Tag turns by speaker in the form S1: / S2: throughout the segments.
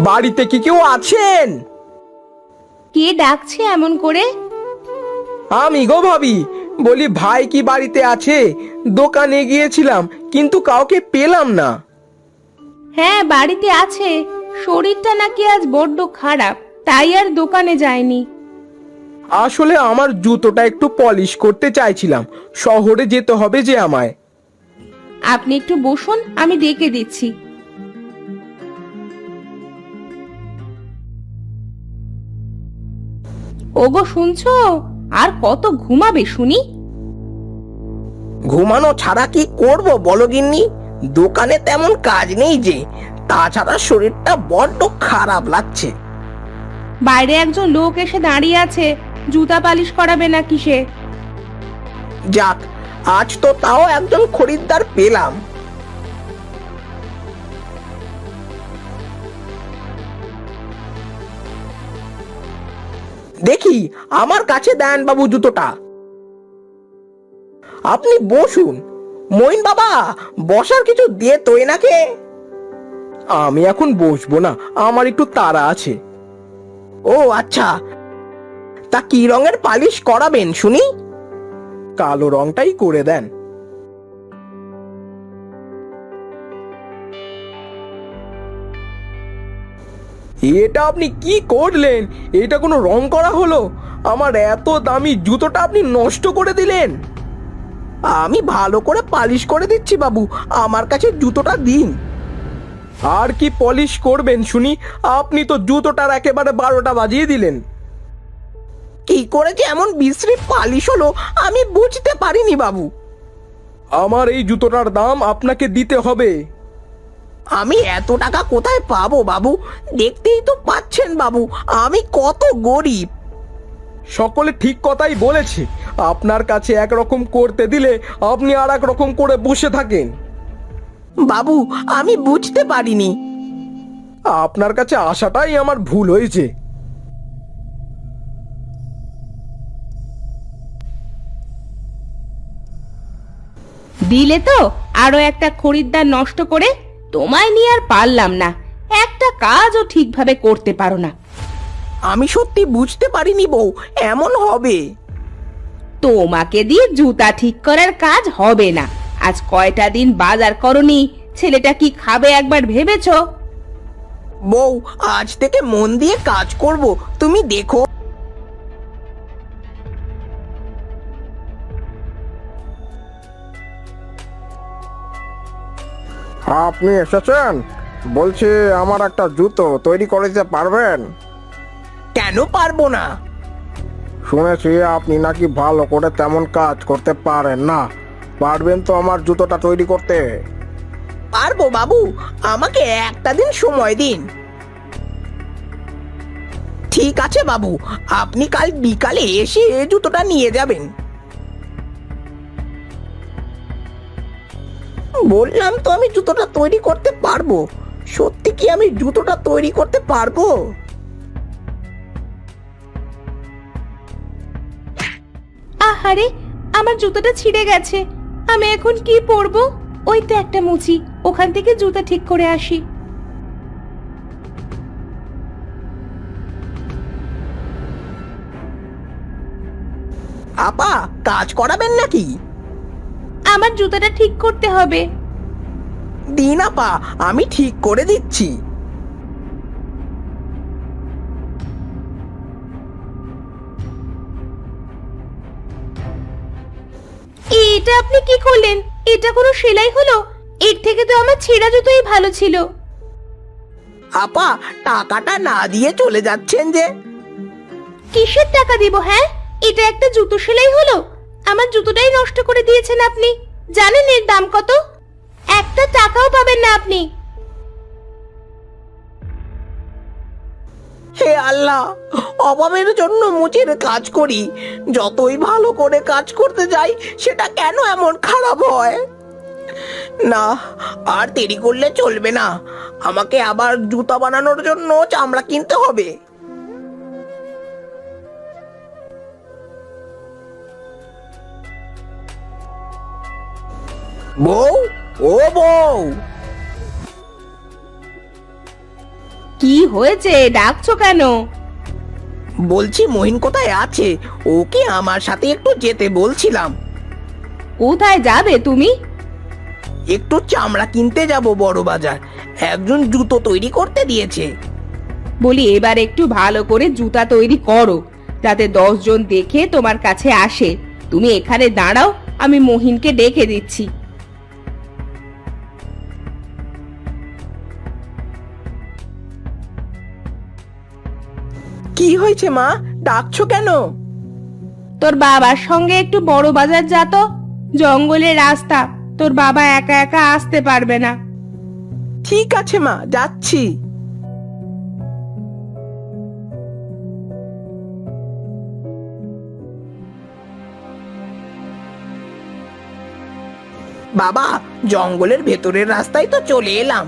S1: বাড়িতে কি কেউ আছেন?
S2: কে ডাকছে এমন করে?
S1: আমি গো ভাবি, বলি ভাই কি বাড়িতে আছে? দোকানে গিয়েছিলাম কিন্তু কাউকে পেলাম না।
S2: হ্যাঁ, বাড়িতে আছে। শরীরটা নাকি আজ বড্ড খারাপ, তাই আর দোকানে যায়নি।
S1: আসলে আমার জুতোটা একটু পলিশ করতে চাইছিলাম, শহরে যেতে হবে যে আমায়।
S2: আপনি একটু বসুন, আমি ডেকে দিচ্ছি। ওগো, শুনছো? আর কত ঘুমাবে শুনি?
S3: ঘুমানো ছাড়া কি করব বলো গিন্নি? দোকানে তেমন কাজ নেই যে, তাছাড়া শরীরটা বড্ড খারাপ লাগছে।
S2: বাইরে একজন লোক এসে দাঁড়িয়ে আছে, জুতা পালিশ করাবে না কিসে?
S3: যাক, আজ তো তাও একজন খরিদ্দার পেলাম। দেখি আমার কাছে দেন বাবু জুতোটা। আপনি বসুন। মইন বাবা, বসার কিছু দিয়ে তো এনাকে।
S1: আমি এখন বসবো না, আমার একটু তাড়া আছে।
S3: ও আচ্ছা, তা কি রঙের পালিশ করাবেন শুনি?
S1: কালো রংটাই করে দেন। এটা আপনি কি করলেন? এটা কোনো রং করা হলো? আমার এত দামি জুতোটা আপনি নষ্ট করে দিলেন।
S3: আমি ভালো করে পালিশ করে দিচ্ছি বাবু, আমার কাছে জুতোটা দিন।
S1: আর কি পলিশ করবেন শুনি? আপনি তো জুতোটার একেবারে 12টা বাজিয়ে দিলেন।
S3: কি করে যে এমন বিশ্রী পালিশ হলো আমি বুঝতে পারিনি বাবু।
S1: আমার এই জুতোটার দাম আপনাকে দিতে হবে।
S3: আমি এত টাকা কোথায় পাবো বাবু? দেখতেই তো পাচ্ছেন বাবু, আমি কত গরিব।
S1: সকলে ঠিক কথাই বলেছে, আপনার কাছে একরকম করতে দিলে আপনি আর এক রকম করে বসে থাকেন।
S3: বাবু, আমি বুঝতে পারিনি।
S1: আপনার কাছে আসাটাই আমার ভুল হয়েছে।
S2: দিলে তো আরো একটা খরিদ্দার নষ্ট করে। তোমায় নিয়ে আর পারলাম না, একটা কাজও ঠিকভাবে করতে পারো না।
S3: আমি সত্যি বুঝতে পারিনি বউ, এমন হবে।
S2: তোমাকে দিয়ে জুতা ঠিক করার কাজ হবে না। আজ কয়টা দিন বাজার করনি, ছেলেটা কি খাবে একবার ভেবেছো?
S3: বউ, আজ থেকে মন দিয়ে কাজ করব, তুমি দেখো।
S4: আপনি এসেছেন? বলছি, আমার একটা জুতো তৈরি করে দিতে পারবেন?
S3: কেন পারবো না?
S4: শুনেছি আপনি নাকি ভালো করে তেমন কাজ করতে পারেন না। পারবেন তো আমার জুতোটা তৈরি করতে?
S3: পারবো বাবু, আমাকে একটা দিন সময় দিন। ঠিক আছে বাবু, আপনি কাল বিকালে এসে জুতোটা নিয়ে যাবেন। বললাম তো আমি জুতোটা তৈরি করতে পারবো। সত্যি কি আমি জুতোটা তৈরি করতে পারবো?
S2: আহারে, আমার জুতোটা ছিঁড়ে গেছে। আমি এখন কি পরবো? ওই তো একটা মুচি, ওখান থেকে জুতা ঠিক করে আসি।
S3: আপা, কাজ করাবেন নাকি?
S2: আমার জুতাটা ঠিক করতে হবে।
S3: দিন আপা, আমি ঠিক করে দিচ্ছি।
S2: এটা আপনি কি করলেন? এটা কোনো সেলাই হলো? এর থেকে তো আমার ছেঁড়া জুতোই ভালো ছিল।
S3: আপা, টাকাটা না দিয়ে চলে যাচ্ছেন যে?
S2: কিসের টাকা দিব? হ্যাঁ, এটা একটা জুতো সেলাই হলো? আমার জুতোটাই নষ্ট করে দিয়েছেন আপনি। জানেন এর দাম কত? একটা টাকাও পাবেন না আপনি।
S3: হে আল্লাহ, অভাবের জন্য মুচির কাজ করি, যতই ভালো করে কাজ করতে যাই সেটা কেন এমন খারাপ হয়? না, আর দেরি করলে চলবে না। আমাকে আবার জুতা বানানোর জন্য চামড়া কিনতে হবে। বউ, ও বউ,
S2: কি হয়েছে, ডাকছো কেন?
S3: বলছি মহিন কোথায় আছে, ওকে আমার সাথে একটু যেতে বলছিলাম।
S2: কোথায় যাবে তুমি?
S3: একটু চামড়া কিনতে যাব বড় বাজার, একজন জুতো তৈরি করতে দিয়েছে।
S2: বলি এবার একটু ভালো করে জুতা তৈরি করো, যাতে 10 জন দেখে তোমার কাছে আসে। তুমি এখানে দাঁড়াও, আমি মহিনকে ডেকে দিচ্ছি।
S1: কি হয়েছে মা, ডাকছো কেন?
S2: তোর বাবার সঙ্গে একটু বড় বাজার যা তো, জঙ্গলের রাস্তা, তোর বাবা একা একা আসতে পারবে না।
S1: ঠিক আছে মা, যাচ্ছি।
S3: বাবা, জঙ্গলের ভেতরের রাস্তায় তো চলে এলাম।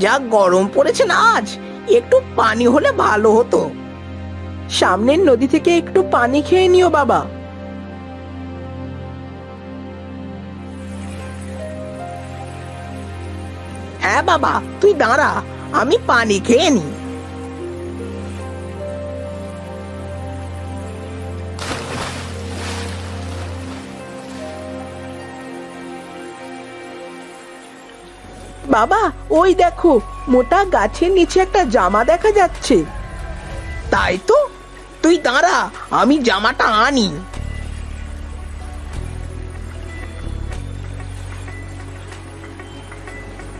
S3: যা গরম পড়েছে না আজ, একটু পানি হলে ভালো হতো।
S1: সামনের নদী থেকে একটু পানি খেয়ে নিও বাবা।
S3: হ্যাঁ বাবা, তুই দাঁড়া, আমি পানি খেয়ে নি।
S1: বাবা, ওই দেখো, মোটা গাছের নিচে একটা জামা দেখা যাচ্ছে।
S3: তাই তো, তুই দাঁড়া, আমি জামাটা আনি।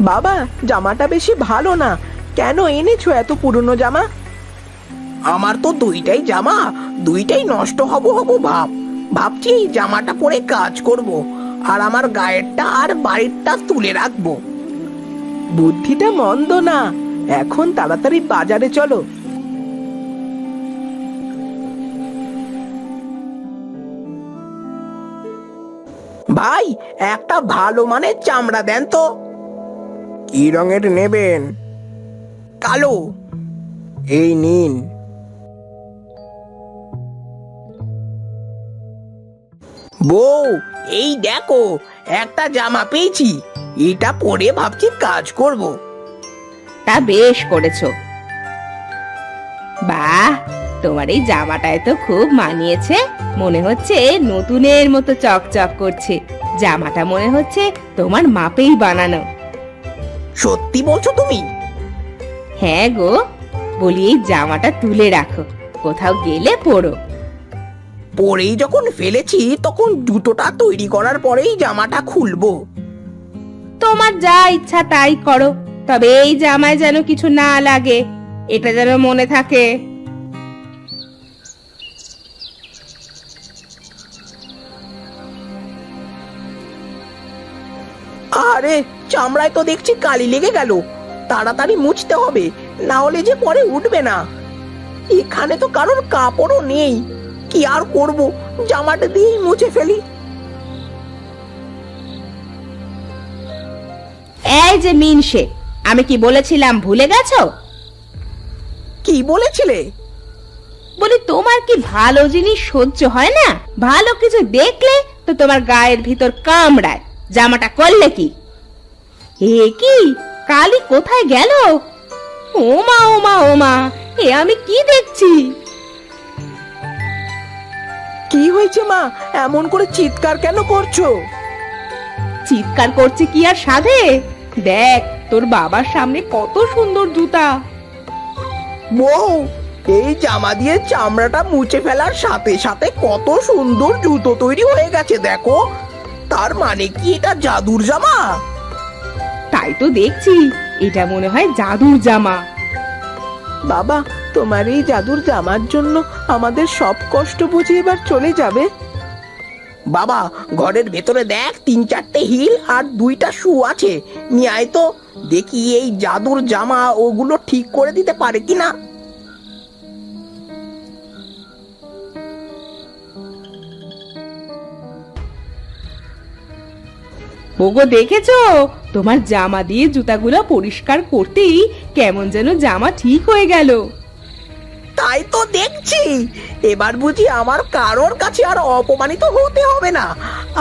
S1: বাবা, জামাটা বেশি ভালো না, কেন এনেছো এত পুরনো জামা?
S3: আমার তো দুইটাই জামা, দুইটাই নষ্ট হব হব ভাবছি এই জামাটা পরে কাজ করব, আর আমার গায়েরটা আর বাড়িরটা তুলে রাখবো।
S1: বুদ্ধিটা মন্দ না, এখন তাড়াতাড়ি বাজারে চলো।
S3: ভাই, একটা ভালো মানের চামড়া দেন তো।
S4: কি রঙের নেবেন?
S3: কালো।
S4: এই নিন।
S3: বউ, এই দেখো, একটা জামা পেয়েছি, এটা পরে ভাবছি কাজ করব।
S2: তা বেশ করেছো। বাহ, তোমার এই জামাটায় তো খুব মানিয়েছে, মনে হচ্ছে নতুনের মতো চকচক করছে। জামাটা মনে হচ্ছে তোমার মাপেই বানানো।
S3: সত্যি বলছো তুমি?
S2: হ্যাঁ গো, বলি এই জামাটা তুলে রাখো, কোথাও গেলে পরো।
S3: পরেই যখন ফেলেছি, তখন জুতোটা তৈরি করার পরেই জামাটা খুলবো।
S2: তোমার যা ইচ্ছা তাই করো, তবে এই জামায় যেন কিছু না লাগে, এটা যেন মনে থাকে।
S3: আরে, চামড়ায় তো দেখছি কালি লেগে গেল, তাড়াতাড়ি মুছতে হবে, না হলে যে পরে উঠবে না। এখানে তো কারোর কাপড়ও নেই, কি আর করব, জামাটা দিয়েই মুছে ফেলি।
S2: এই যে মিনসে, আমি কি বলেছিলাম ভুলে গেছো?
S3: কি বলেছিলে?
S2: বলি তোমার কি ভালো জিনিস সহ্য হয় না? ভালো কিছু দেখলে তো তোমার গায়ের ভিতর কামড়ায়। জামাটা করলে কি? এ কি, কালি কোথায় গেল? ওমা ওমা ওমা, এ আমি কি দেখছি?
S1: কি হয়েছে মা, এমন করে চিৎকার কেন করছো?
S2: চিৎকার করছে কি আর সাধে? দেখ তোর বাবার সামনে কত সুন্দর জুতা।
S3: বউ, এই জামা দিয়ে চামড়াটা মুছে ফেলার সাথে সাথে কত সুন্দর জুতো তৈরি হয়ে গেছে দেখো। তার মানে কি এটা জাদুর জামা?
S2: তাই তো দেখছি, এটা মনে হয় জাদুর জামা।
S1: বাবা, তোমার এই জাদুর জামার জন্য আমাদের সব কষ্ট বুঝে এবার চলে যাবে।
S3: বাবা, ঘরের ভেতরে দেখ 3-4টে হিল আর 2টা শু আছে, নিয়ে আয় তো, দেখি এই জাদুর জামা ওগুলো ঠিক করে দিতে পারে কিনা।
S2: ওগো দেখেছো, তোমার জামা দিয়ে জুতাগুলো পরিষ্কার করতেই কেমন যেন জামা ঠিক হয়ে গেল।
S3: তাই তো দেখছি, এবার বুঝি আমার কারোর কাছে আর অপমানিত হতে হবে না,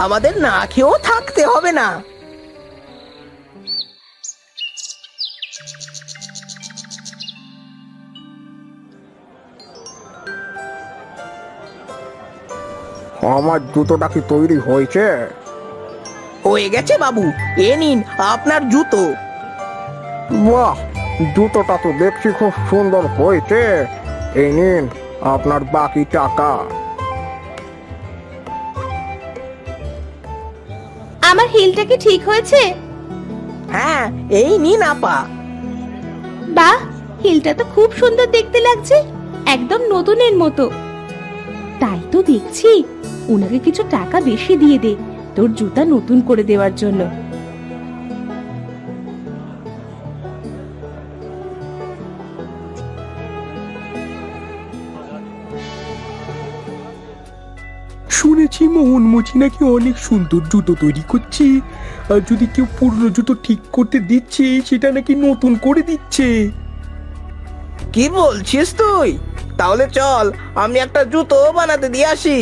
S3: আমাদের না খেয়েও থাকতে হবে না।
S4: আমার জুতোটা কি তৈরি হয়েছে?
S3: হয়ে গেছে বাবু, এ নিন আপনার জুতো।
S4: বাহ, জুতোটা তো দেখছি খুব সুন্দর হয়েছে। এই নিন আপনার বাকি টাকা।
S2: আমার হিলটা কি ঠিক হয়েছে?
S3: হ্যাঁ, এই নিন আপা।
S2: বাহ, হিলটা তো খুব সুন্দর দেখতে লাগছে, একদম নতুনের মতো। তাই তো দেখছি, ওনাকে কিছু টাকা বেশি দিয়ে দে তোর জুতা নতুন করে দেওয়ার জন্য।
S1: শুনেছি মোহন মুচি নাকি অনেক সুন্দর জুতো তৈরি করছে, আর যদি কেউ পুরনো জুতো ঠিক করতে দিচ্ছে সেটা নাকি নতুন করে দিচ্ছে।
S3: কি বলছিস তুই? তাহলে চল, আমি একটা জুতো বানাতে দিয়ে আসি।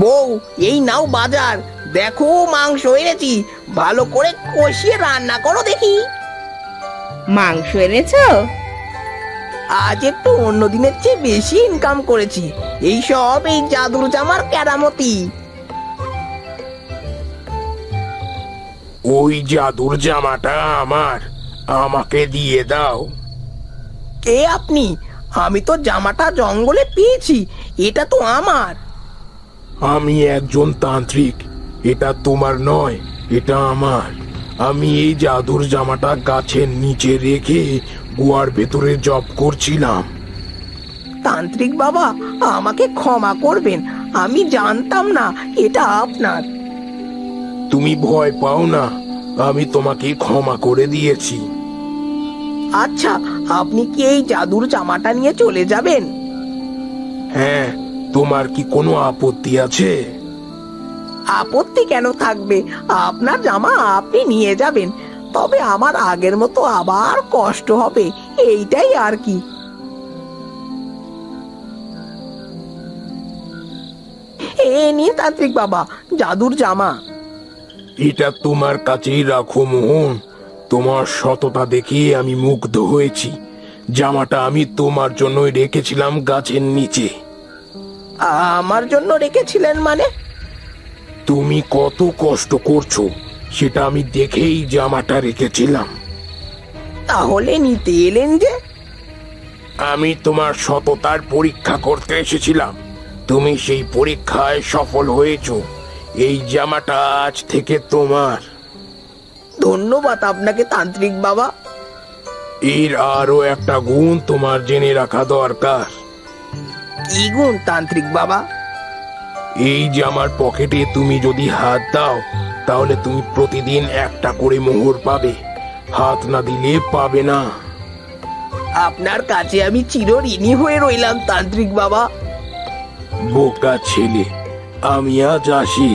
S3: বউ, এই নাও বাজার, দেখো মাংস এনেছি, ভালো করে কষিয়ে রান্না করো দেখি।
S2: মাংস এনেছো?
S3: আজ একটু অন্য দিনের চেয়ে বেশি ইনকাম করেছি, এই সব এই জাদুর জামার কেরামতি।
S5: ওই জাদুর জামাটা আমার, আমাকে দিয়ে দাও।
S3: কে আপনি? আমি তো জামাটা জঙ্গলে পেয়েছি, এটা তো আমার।
S5: আমি একজন তান্ত্রিক, এটা তোমার নয়, এটা আমার। আমি এই জাদুর জামাটা গাছের নিচে রেখে গুহার ভেতরে জপ করছিলাম।
S3: তান্ত্রিক বাবা, আমাকে ক্ষমা করবেন, আমি জানতাম না এটা আপনার।
S5: তুমি ভয় পাও না, আমি তোমাকে ক্ষমা করে দিয়েছি।
S3: আচ্ছা, আপনি কি এই জাদুর জামাটা নিয়ে চলে যাবেন?
S5: হ্যাঁ, তোমার কি কোনো আপত্তি আছে?
S3: আপত্তি কেন থাকবে, আপনার জামা আপনি নিয়ে যাবেন, তবে আমার আগের মতো আবার কষ্ট হবে, এইটাই আর কি। এ নিন তান্ত্রিক বাবা, জাদুর জামা।
S5: এটা তোমার কাছেই রাখো মোহন, তোমার সততা দেখে আমি মুগ্ধ হয়েছি। জামাটা আমি তোমার জন্যই রেখেছিলাম গাছের নিচে।
S3: আমার জন্য রেখেছিলেন মানে?
S5: তুমি কত কষ্ট করছো সেটা আমি দেখেই জামাটা রেখেছিলাম।
S3: তাহলে নিতে এলেন যে?
S5: আমি তোমার সততার পরীক্ষা করতে এসেছিলাম, তুমি সেই পরীক্ষায় সফল হয়েছো। এই জামাটা আজ থেকে তোমার।
S3: ধন্যবাদ আপনাকে তান্ত্রিক বাবা।
S5: এর আরো একটা গুণ তোমার জেনে রাখা দরকার।
S3: কি গুণ তান্ত্রিক বাবা?
S5: এই জামার পকেটে তুমি যদি হাত দাও তাহলে তুমি প্রতিদিন একটা করে মোহর পাবে, হাত না দিলে পাবে না।
S3: আপনার কাছে আমি চিরঋণী হয়ে রইলাম তান্ত্রিক বাবা।
S5: বোকা ছেলে, আমি আজ আসি।